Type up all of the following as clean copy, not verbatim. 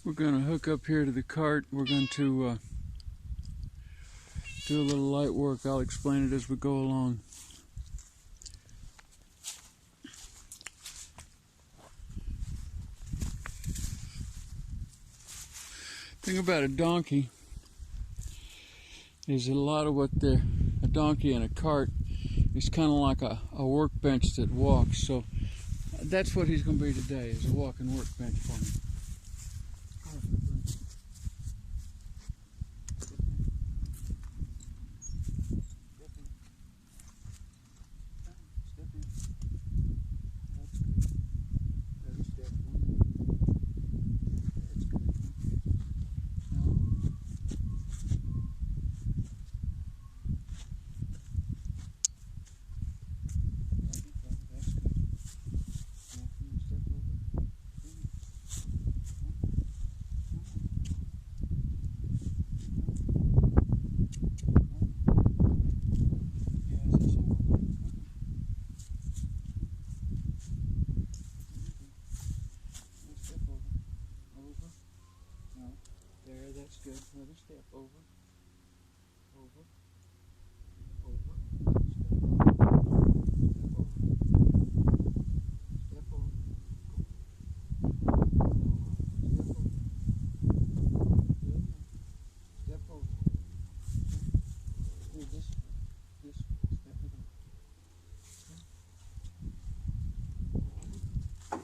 We're going to hook up here to the cart. We're going to do a little light work. I'll explain it as we go along. The thing about a donkey is a lot of what a donkey and a cart is kind of like a workbench that walks. So that's what he's going to be today, is a walking workbench for me. That's good. Another step over, over, over. Step over. Step over. Do this. Step it over.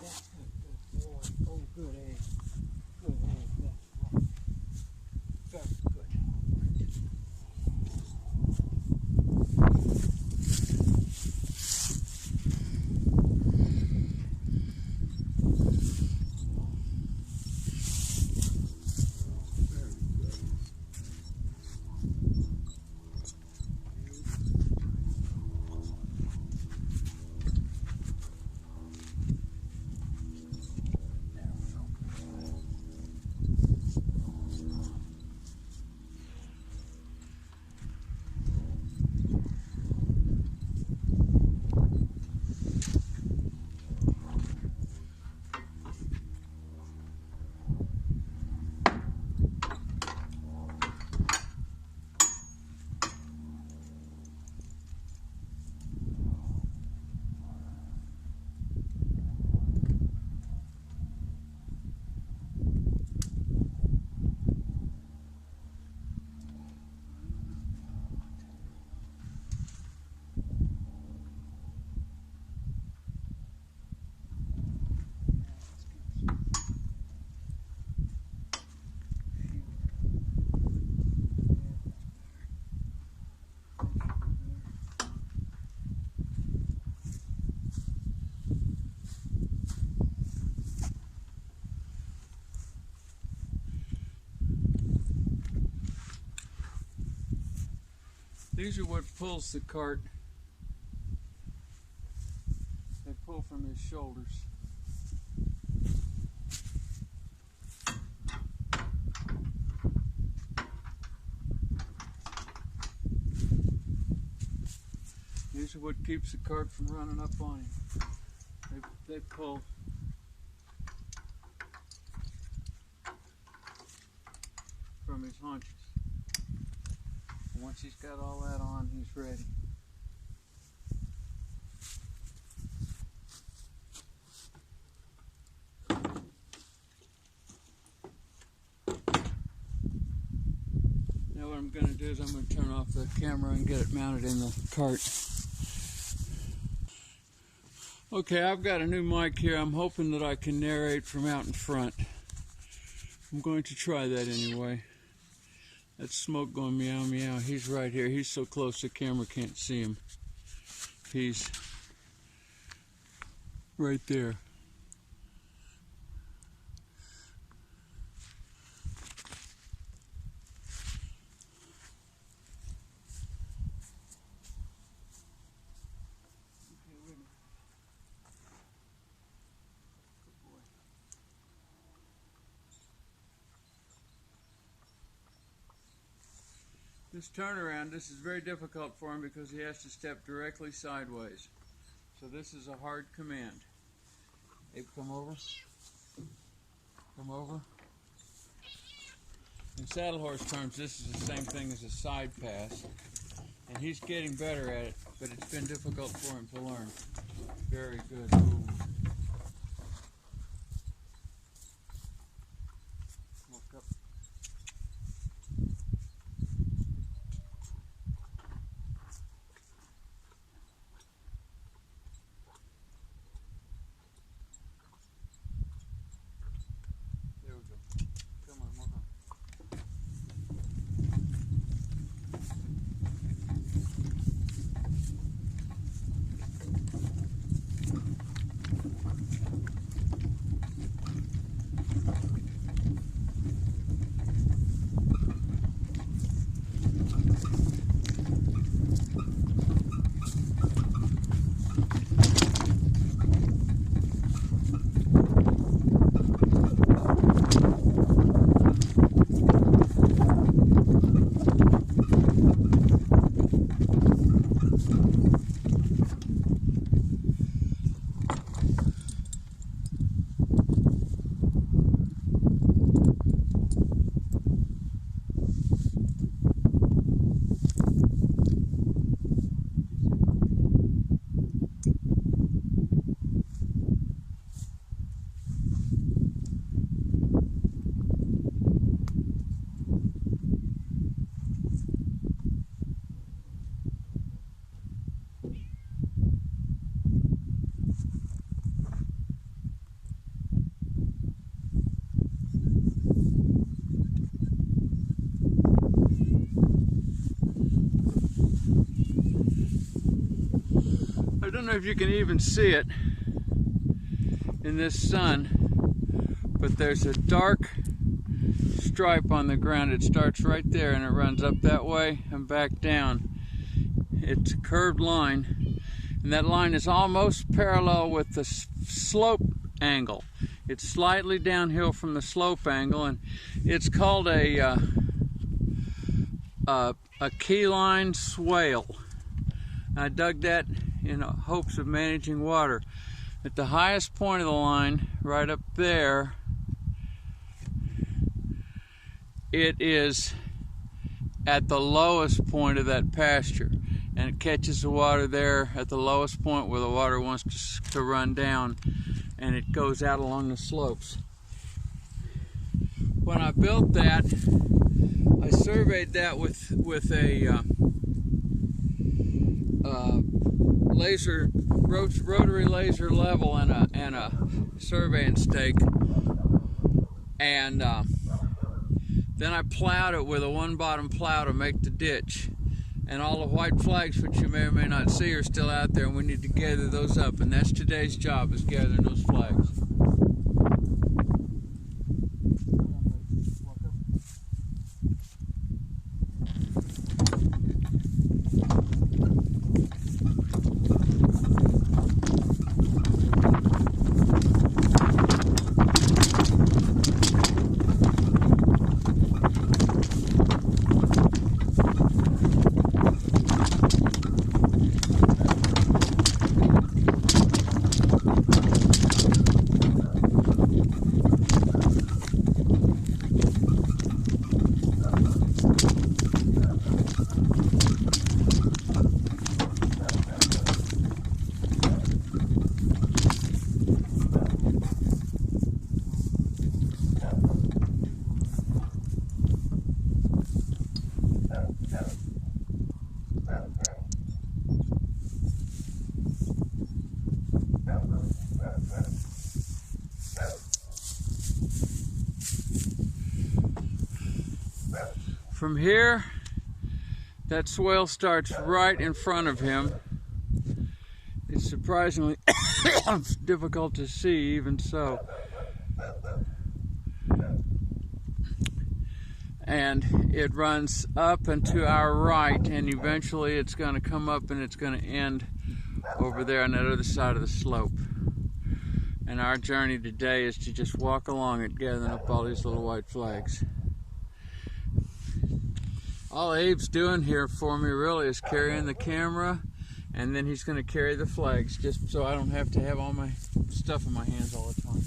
That's good. Good boy. Oh, good egg. Good egg. Very good. These are what pulls the cart. They pull from his shoulders. These are what keeps the cart from running up on him. They pull. From his haunches. Once he's got all that on, he's ready. Now what I'm going to do is I'm going to turn off the camera and get it mounted in the cart. Okay, I've got a new mic here. I'm hoping that I can narrate from out in front. I'm going to try that anyway. That's Smoke going meow meow. He's right here. He's so close the camera can't see him. He's right there. This turnaround, this is very difficult for him because he has to step directly sideways. So this is a hard command. Abe, come over. Come over. In saddle horse terms, this is the same thing as a side pass. And he's getting better at it, but it's been difficult for him to learn. Very good. Ooh. Walk up. There we go. Come on, walk on. I don't know if you can even see it in this sun, but there's a dark stripe on the ground. It starts right there and it runs up that way and back down. It's a curved line, and that line is almost parallel with the slope angle. It's slightly downhill from the slope angle, and it's called a keyline swale. I dug that in hopes of managing water. At the highest point of the line, right up there, it is at the lowest point of that pasture, and it catches the water there at the lowest point where the water wants to run down, and it goes out along the slopes. When I built that, I surveyed that with a rotary laser level and a surveying stake, and then I plowed it with a one-bottom plow to make the ditch. And all the white flags, which you may or may not see, are still out there, and we need to gather those up. And that's today's job, is gathering those flags. From here, that swale starts right in front of him. It's surprisingly difficult to see, even so. And it runs up and to our right, and eventually it's going to come up and it's going to end over there on that other side of the slope. And our journey today is to just walk along it, gathering up all these little white flags. All Abe's doing here for me really is carrying the camera, and then he's going to carry the flags, just so I don't have to have all my stuff in my hands all the time.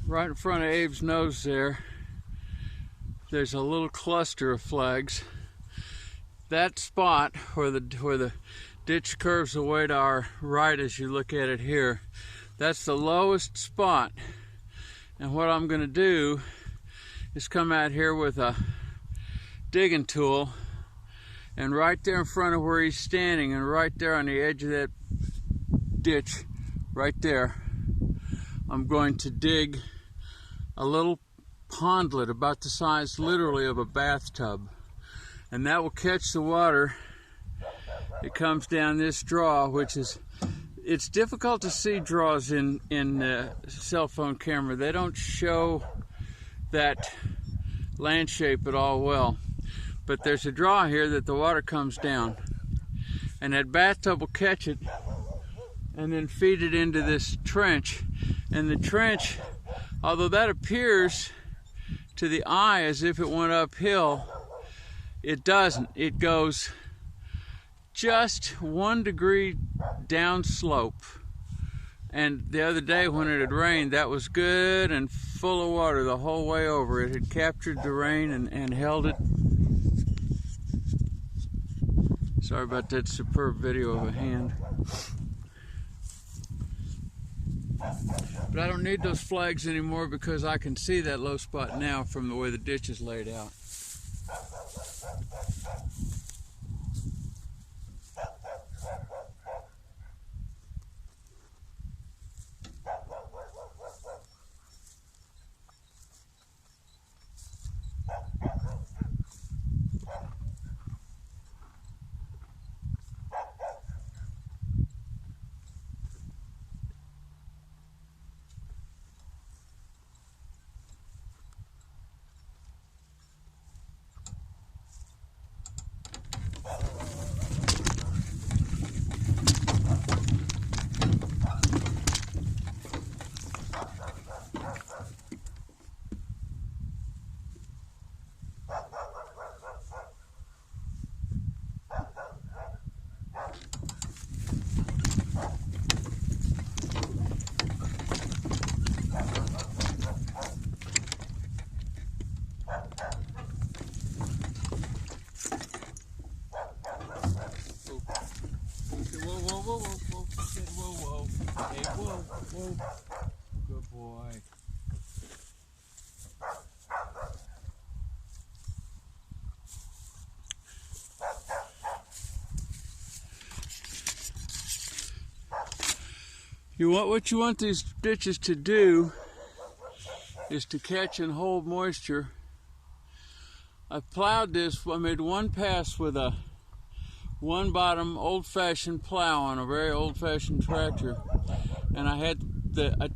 right in front of Abe's nose there's a little cluster of flags. That spot where the ditch curves away to our right as you look at it here, that's the lowest spot. And what I'm going to do is come out here with a digging tool, and right there in front of where he's standing and right there on the edge of that ditch right there, I'm going to dig a little pondlet about the size literally of a bathtub, and that will catch the water. It comes down this draw, which is, it's difficult to see draws in cell phone camera. They don't show that land shape at all well, but there's a draw here that the water comes down, and that bathtub will catch it and then feed it into this trench. And the trench, although that appears to the eye as if it went uphill, it doesn't. It goes just 1 degree downslope. And the other day when it had rained, that was good and full of water the whole way over. It had captured the rain and held it. Sorry about that superb video of a hand. But I don't need those flags anymore because I can see that low spot now from the way the ditch is laid out. Whoa. Hey, whoa. Good boy. What you want these ditches to do is to catch and hold moisture. I plowed this, I made one pass with a one bottom old-fashioned plow on a very old-fashioned tractor, and I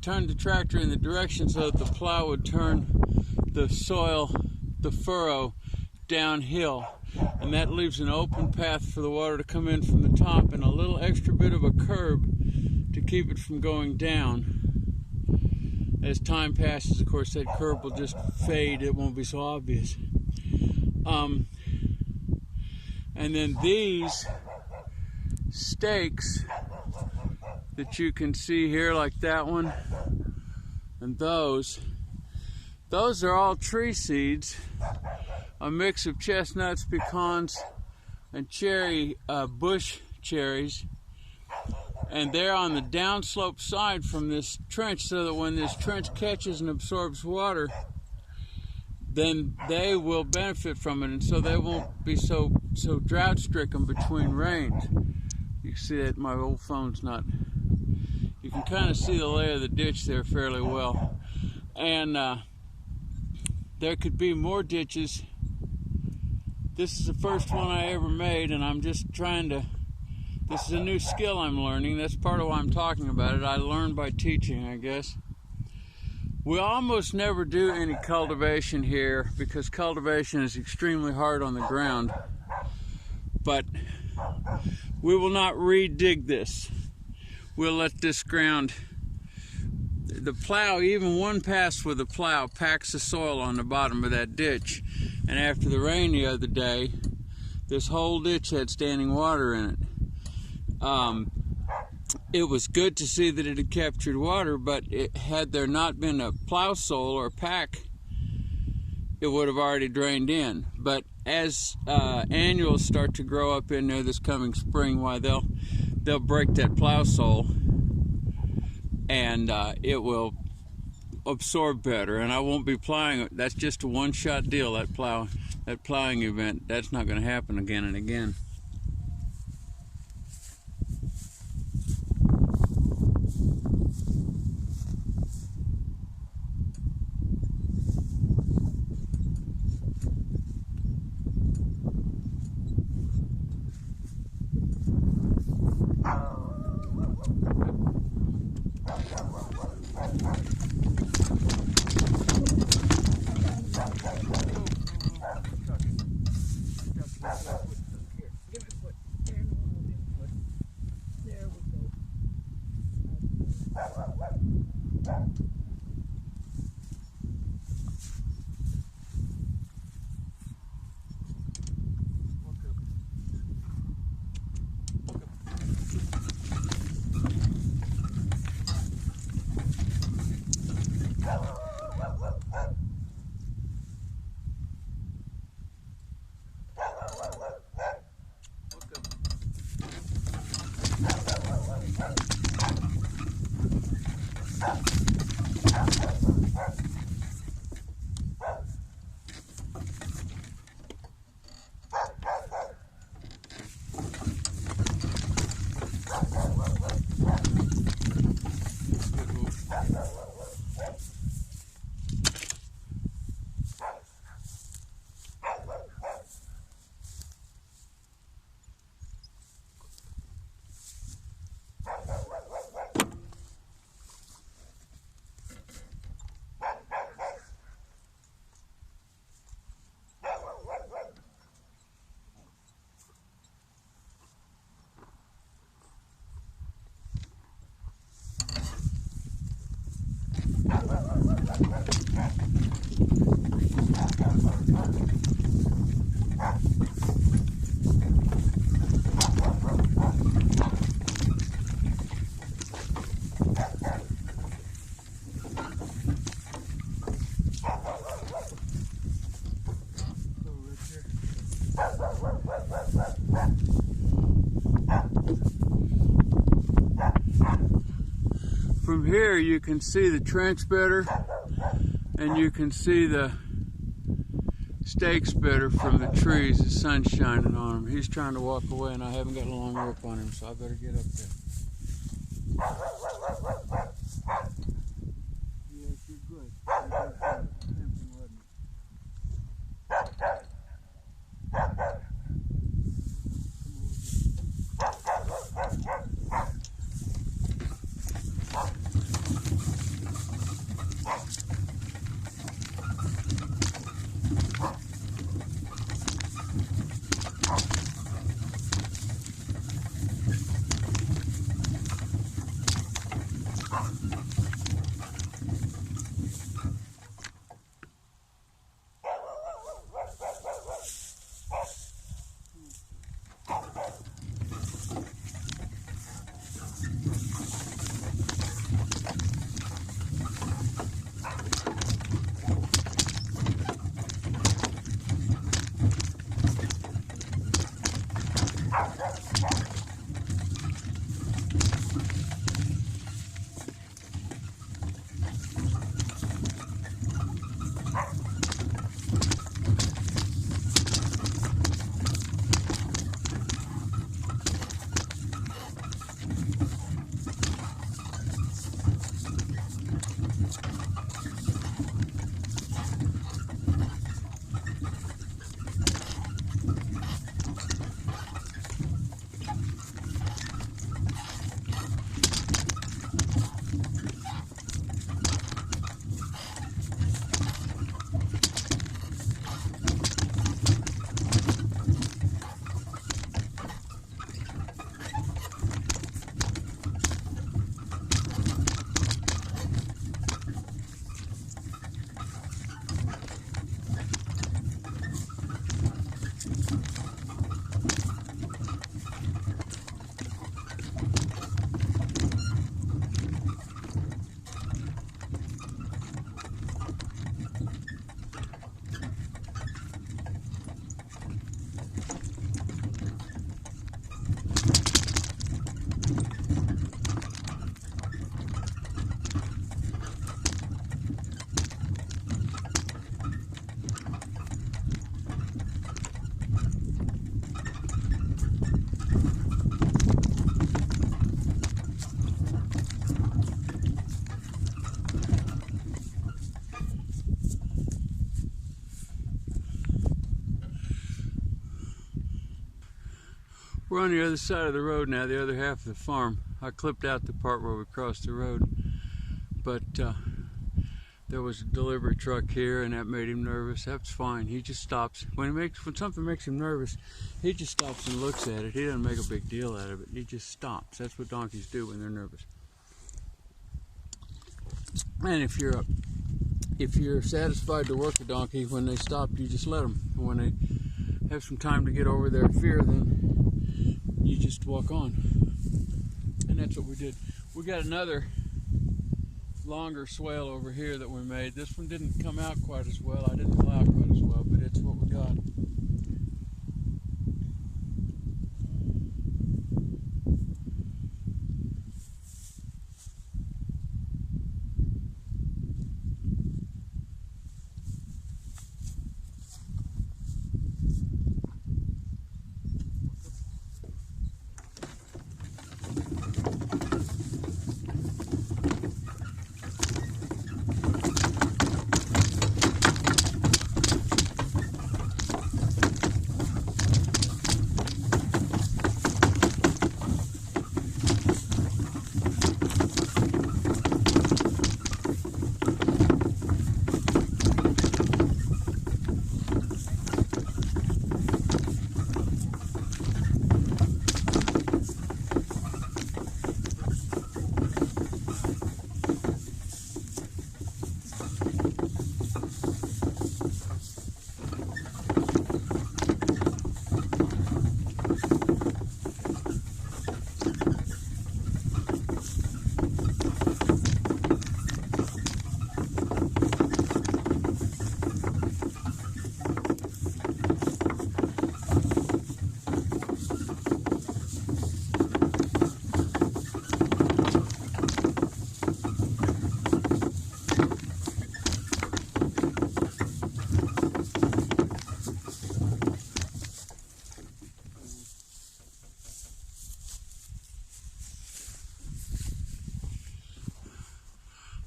turned the tractor in the direction so that the plow would turn the soil, the furrow, downhill, and that leaves an open path for the water to come in from the top and a little extra bit of a curb to keep it from going down. As time passes, of course, that curb will just fade. It won't be so obvious. And then these stakes that you can see here, like that one, and those are all tree seeds, a mix of chestnuts, pecans, and cherry, bush cherries. And they're on the downslope side from this trench, so that when this trench catches and absorbs water, then they will benefit from it, and so they won't be so drought-stricken between rains. You can see that my old phone's not. You can kind of see the lay of the ditch there fairly well, and there could be more ditches. This is the first one I ever made, and I'm just trying to. This is a new skill I'm learning. That's part of why I'm talking about it. I learn by teaching, I guess. We almost never do any cultivation here because cultivation is extremely hard on the ground. But we will not re-dig this. We'll let this ground, the plow, even one pass with the plow packs the soil on the bottom of that ditch. And after the rain the other day, this whole ditch had standing water in it. it was good to see that it had captured water, but had there not been a plow sole or pack, it would have already drained in. But as annuals start to grow up in there this coming spring, why they'll break that plow sole, and it will absorb better, and I won't be plowing. That's just a one-shot deal. That plowing event, that's not going to happen again and again. From here you can see the trench better, and you can see the stakes better from the trees. The sun's shining on him. He's trying to walk away, and I haven't got a long rope on him, so I better get up there. Yes, you're good. We're on the other side of the road now, the other half of the farm. I clipped out the part where we crossed the road, but there was a delivery truck here and that made him nervous. That's fine. He just stops. When something makes him nervous, he just stops and looks at it. He doesn't make a big deal out of it. He just stops. That's what donkeys do when they're nervous. And if you're satisfied to work a donkey, when they stop, you just let them. And when they have some time to get over their fear, then you just walk on. And that's what we did. We got another longer swale over here that we made. This one didn't come out quite as well. I didn't plow quite as well, but it's what we got.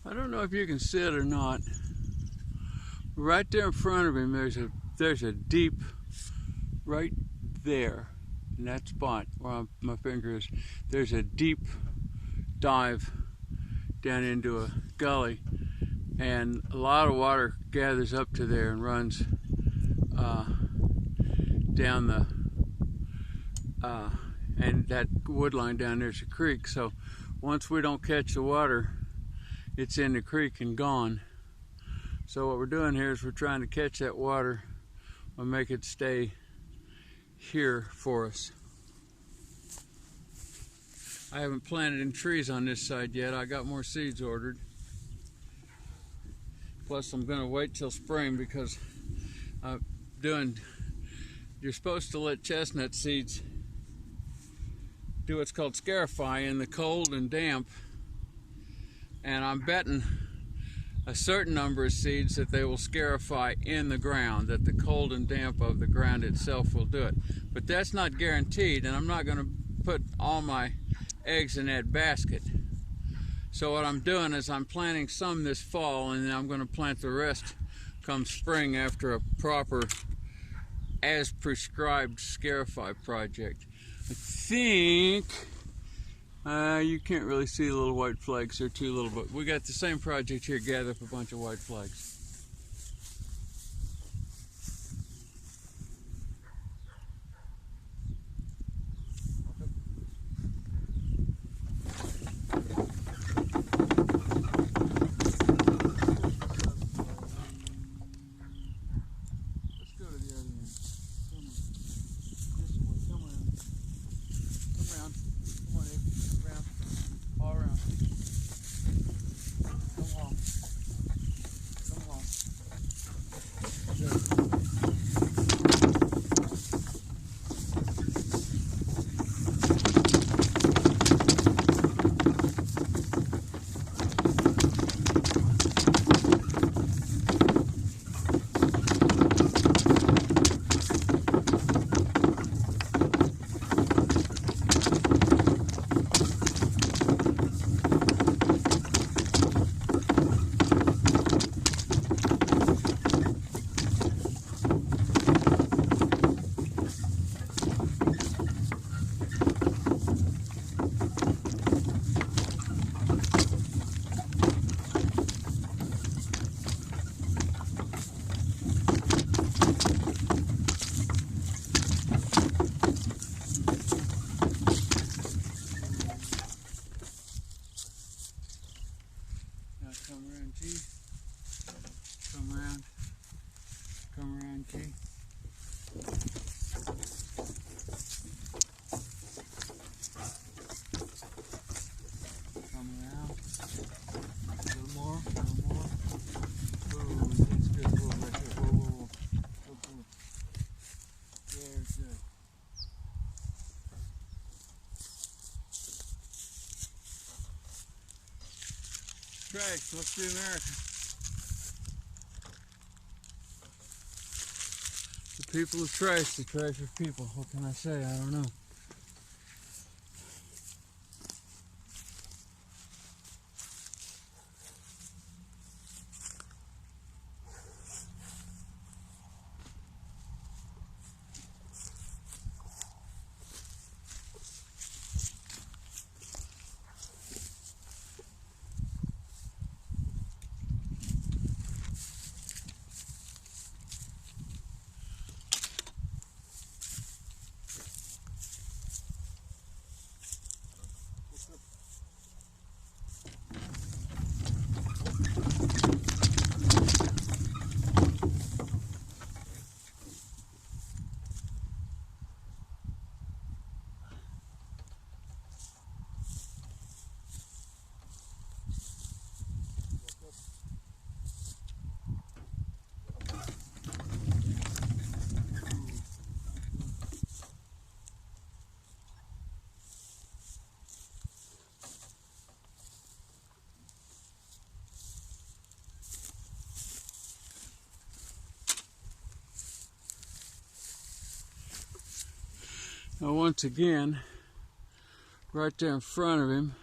I don't know if you can see it or not. Right there in front of him, there's a deep, right there, in that spot where my finger is, there's a deep dive down into a gully, and a lot of water gathers up to there and runs down the, and that wood line down there's a creek. So once we don't catch the water, it's in the creek and gone. So what we're doing here is we're trying to catch that water and make it stay here for us. I haven't planted any trees on this side yet. I got more seeds ordered. Plus I'm gonna wait till spring because you're supposed to let chestnut seeds do what's called scarify in the cold and damp. And I'm betting a certain number of seeds that they will scarify in the ground, that the cold and damp of the ground itself will do it. But that's not guaranteed, and I'm not going to put all my eggs in that basket. So what I'm doing is I'm planting some this fall, and then I'm going to plant the rest come spring after a proper, as prescribed scarify project. I think you can't really see the little white flags. They're too little, but we got the same project here, gather up a bunch of white flags. Let's go to the other end. Come on. This way. Come around. Come around. Come on, Ed. Around. All around. Come along. Come along. trash. Let's do America. The people are trash. The trash are people. What can I say? I don't know. Now once again, right there in front of him,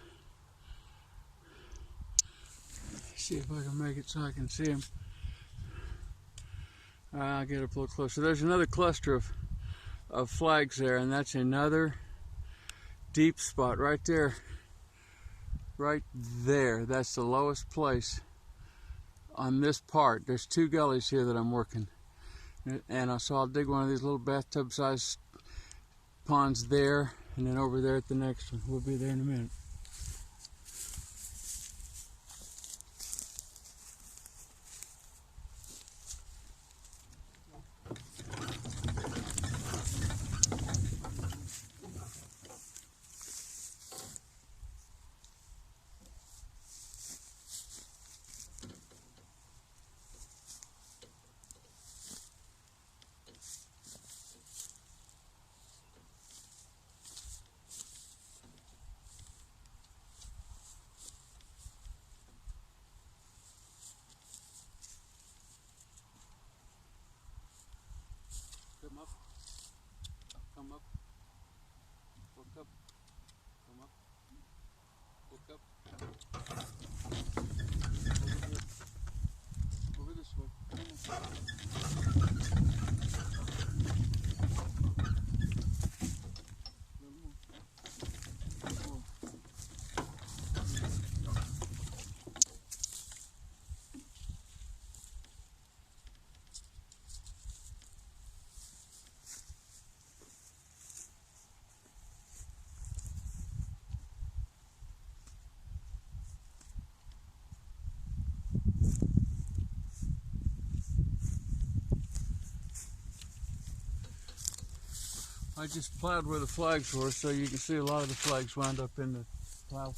see if I can make it so I can see him. I'll get up a little closer. There's another cluster of flags there, and that's another deep spot right there. Right there, that's the lowest place on this part. There's two gullies here that I'm working. And so I'll dig one of these little bathtub sized ponds there, and then over there at the next one. We'll be there in a minute. Come up, come up, look up, come up, look up, over this way, come on. I just plowed where the flags were, so you can see a lot of the flags wound up in the plow.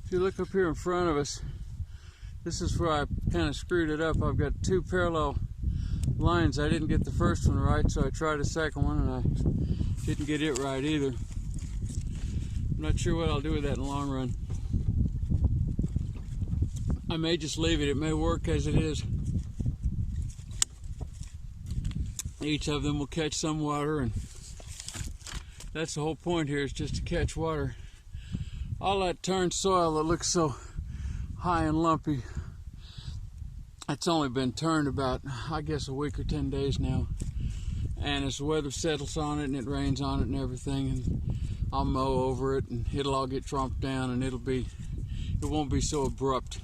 If you look up here in front of us, this is where I kind of screwed it up. I've got two parallel lines. I didn't get the first one right, so I tried a second one and I didn't get it right either. I'm not sure what I'll do with that in the long run. I may just leave it. It may work as it is. Each of them will catch some water, and that's the whole point here, is just to catch water. All that turned soil that looks so high and lumpy, it's only been turned about, I guess, a week or 10 days now. And as the weather settles on it and it rains on it and everything, and I'll mow over it and it'll all get trumped down, and it won't be so abrupt.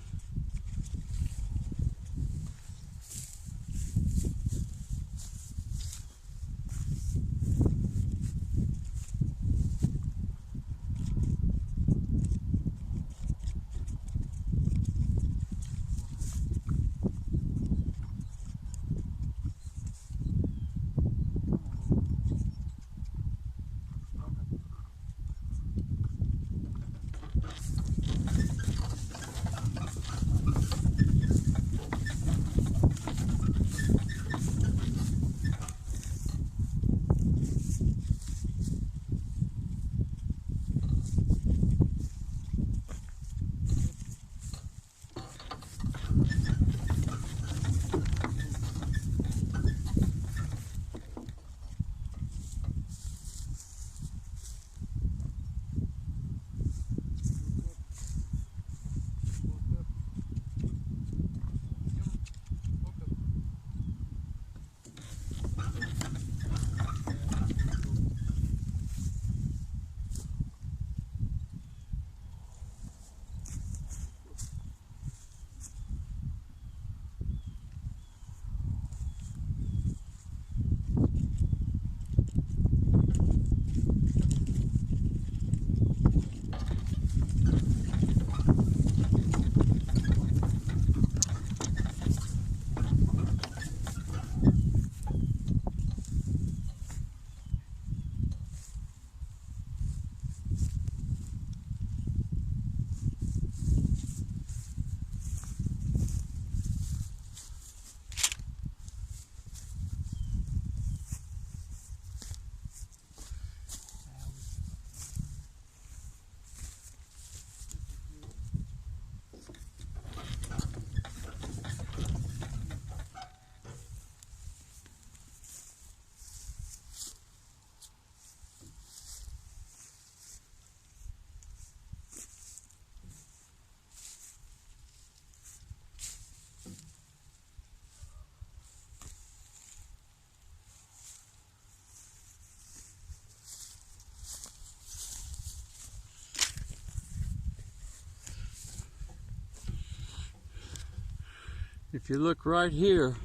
If you look right here,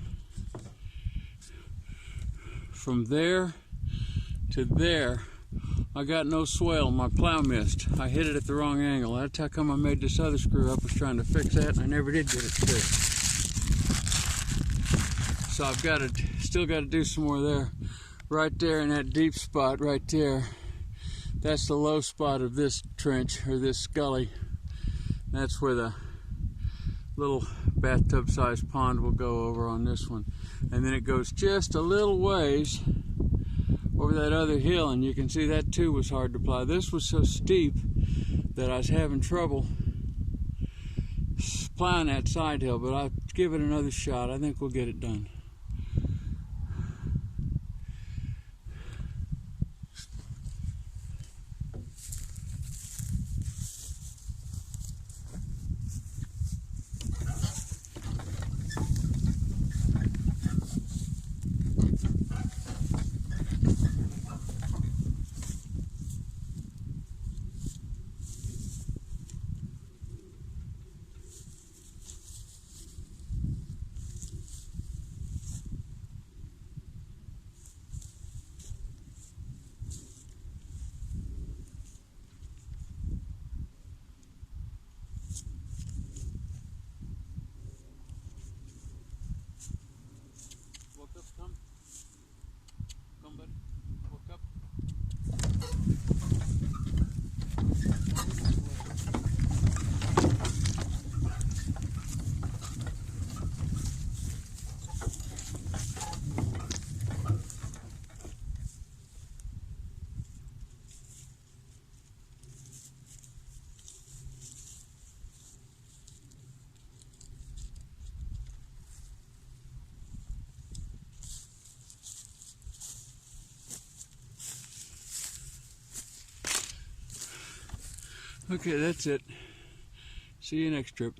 from there to there, I got no swale. My plow missed. I hit it at the wrong angle. That's how come I made this other screw up, was trying to fix that, and I never did get it fixed. So I've got to, still got to do some more there. Right there in that deep spot right there, that's the low spot of this trench, or this gully. That's where the little bathtub-sized pond will go over on this one. And then it goes just a little ways over that other hill, and you can see that too was hard to plow. This was so steep that I was having trouble plowing that side hill, but I'll give it another shot. I think we'll get it done. Come, buddy. Walk up. Okay, that's it. See you next trip.